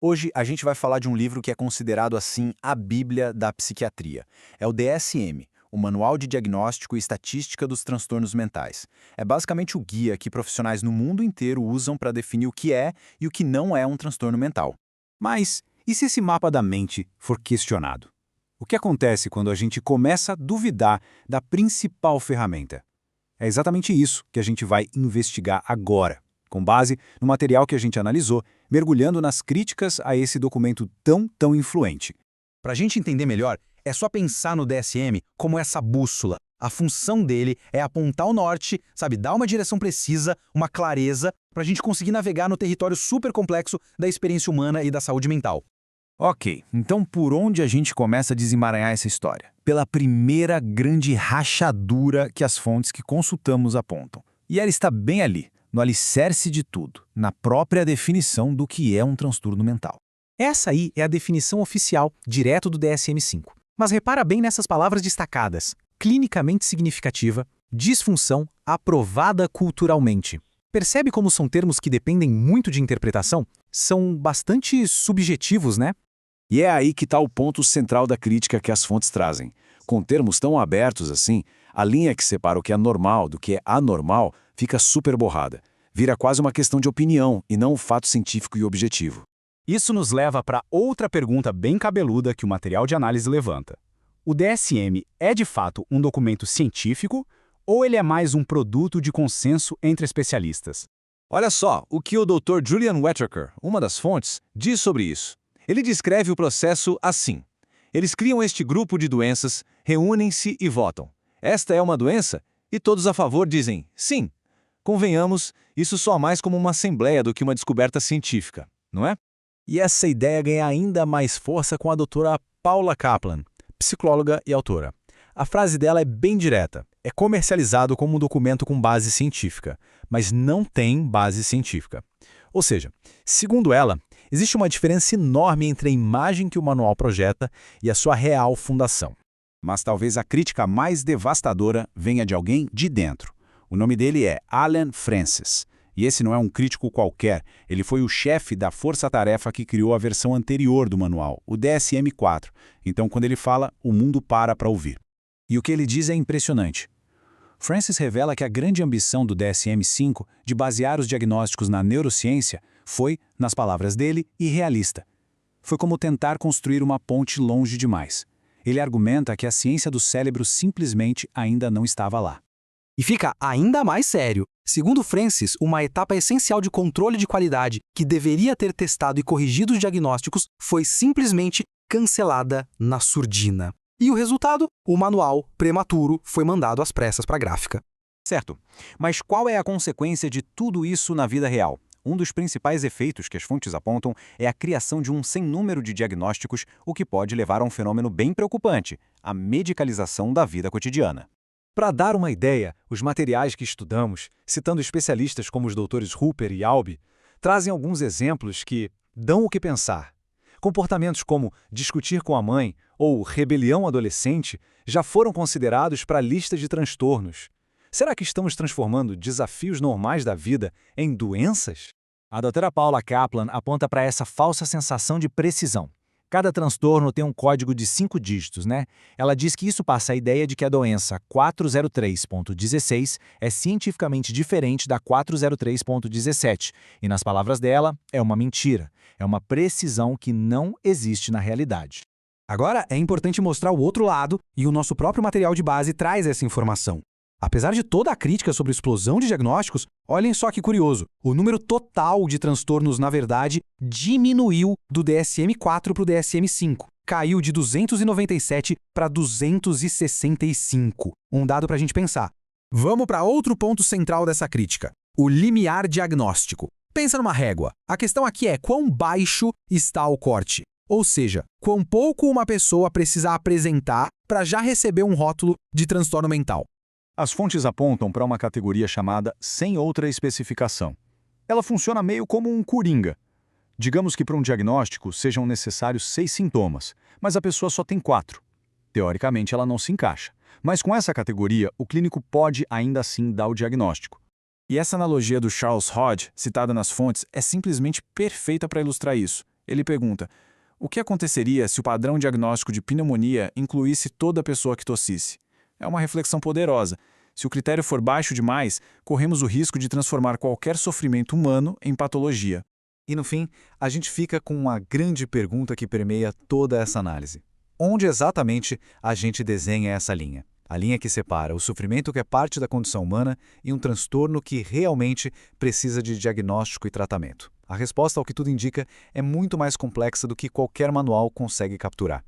Hoje a gente vai falar de um livro que é considerado assim a Bíblia da psiquiatria. É o DSM, o Manual de Diagnóstico e Estatística dos Transtornos Mentais. É basicamente o guia que profissionais no mundo inteiro usam para definir o que é e o que não é um transtorno mental. Mas e se esse mapa da mente for questionado? O que acontece quando a gente começa a duvidar da principal ferramenta? É exatamente isso que a gente vai investigar agora, com base no material que a gente analisou, mergulhando nas críticas a esse documento tão influente. Para a gente entender melhor, é só pensar no DSM como essa bússola. A função dele é apontar o norte, sabe, dar uma direção precisa, uma clareza, para a gente conseguir navegar no território super complexo da experiência humana e da saúde mental. Ok, então por onde a gente começa a desemaranhar essa história? Pela primeira grande rachadura que as fontes que consultamos apontam. E ela está bem ali, no alicerce de tudo, na própria definição do que é um transtorno mental. Essa aí é a definição oficial, direto do DSM-5. Mas repara bem nessas palavras destacadas. Clinicamente significativa, disfunção, aprovada culturalmente. Percebe como são termos que dependem muito de interpretação? São bastante subjetivos, né? E é aí que está o ponto central da crítica que as fontes trazem. Com termos tão abertos assim, a linha que separa o que é normal do que é anormal fica super borrada. Vira quase uma questão de opinião e não um fato científico e objetivo. Isso nos leva para outra pergunta bem cabeluda que o material de análise levanta. O DSM é de fato um documento científico ou ele é mais um produto de consenso entre especialistas? Olha só o que o Dr. Julian Whittaker, uma das fontes, diz sobre isso. Ele descreve o processo assim. Eles criam este grupo de doenças, reúnem-se e votam. Esta é uma doença? E todos a favor dizem sim. Convenhamos, isso soa mais como uma assembleia do que uma descoberta científica, não é? E essa ideia ganha ainda mais força com a doutora Paula Kaplan, psicóloga e autora. A frase dela é bem direta. É comercializado como um documento com base científica, mas não tem base científica. Ou seja, segundo ela, existe uma diferença enorme entre a imagem que o manual projeta e a sua real fundação. Mas talvez a crítica mais devastadora venha de alguém de dentro. O nome dele é Allen Frances. E esse não é um crítico qualquer, ele foi o chefe da força-tarefa que criou a versão anterior do manual, o DSM-4. Então, quando ele fala, o mundo para ouvir. E o que ele diz é impressionante. Francis revela que a grande ambição do DSM-5 de basear os diagnósticos na neurociência foi, nas palavras dele, irrealista. Foi como tentar construir uma ponte longe demais. Ele argumenta que a ciência do cérebro simplesmente ainda não estava lá. E fica ainda mais sério. Segundo Francis, uma etapa essencial de controle de qualidade que deveria ter testado e corrigido os diagnósticos foi simplesmente cancelada na surdina. E o resultado? O manual, prematuro, foi mandado às pressas para a gráfica. Certo, mas qual é a consequência de tudo isso na vida real? Um dos principais efeitos que as fontes apontam é a criação de um sem número de diagnósticos, o que pode levar a um fenômeno bem preocupante, a medicalização da vida cotidiana. Para dar uma ideia, os materiais que estudamos, citando especialistas como os doutores Hooper e Albi, trazem alguns exemplos que dão o que pensar. Comportamentos como discutir com a mãe ou rebelião adolescente já foram considerados para a lista de transtornos. Será que estamos transformando desafios normais da vida em doenças? A doutora Paula Kaplan aponta para essa falsa sensação de precisão. Cada transtorno tem um código de 5 dígitos, né? Ela diz que isso passa a ideia de que a doença 403.16 é cientificamente diferente da 403.17, e nas palavras dela, é uma mentira. É uma precisão que não existe na realidade. Agora, é importante mostrar o outro lado, e o nosso próprio material de base traz essa informação. Apesar de toda a crítica sobre a explosão de diagnósticos, olhem só que curioso, o número total de transtornos, na verdade, diminuiu do DSM-4 para o DSM-5. Caiu de 297 para 265. Um dado para a gente pensar. Vamos para outro ponto central dessa crítica, o limiar diagnóstico. Pensa numa régua. A questão aqui é quão baixo está o corte. Ou seja, quão pouco uma pessoa precisa apresentar para já receber um rótulo de transtorno mental. As fontes apontam para uma categoria chamada sem outra especificação. Ela funciona meio como um coringa. Digamos que para um diagnóstico sejam necessários 6 sintomas, mas a pessoa só tem 4. Teoricamente, ela não se encaixa. Mas com essa categoria, o clínico pode ainda assim dar o diagnóstico. E essa analogia do Charles Hodge, citada nas fontes, é simplesmente perfeita para ilustrar isso. Ele pergunta: o que aconteceria se o padrão diagnóstico de pneumonia incluísse toda pessoa que tossisse? É uma reflexão poderosa. Se o critério for baixo demais, corremos o risco de transformar qualquer sofrimento humano em patologia. E no fim, a gente fica com uma grande pergunta que permeia toda essa análise. Onde exatamente a gente desenha essa linha? A linha que separa o sofrimento que é parte da condição humana e um transtorno que realmente precisa de diagnóstico e tratamento. A resposta, ao que tudo indica, é muito mais complexa do que qualquer manual consegue capturar.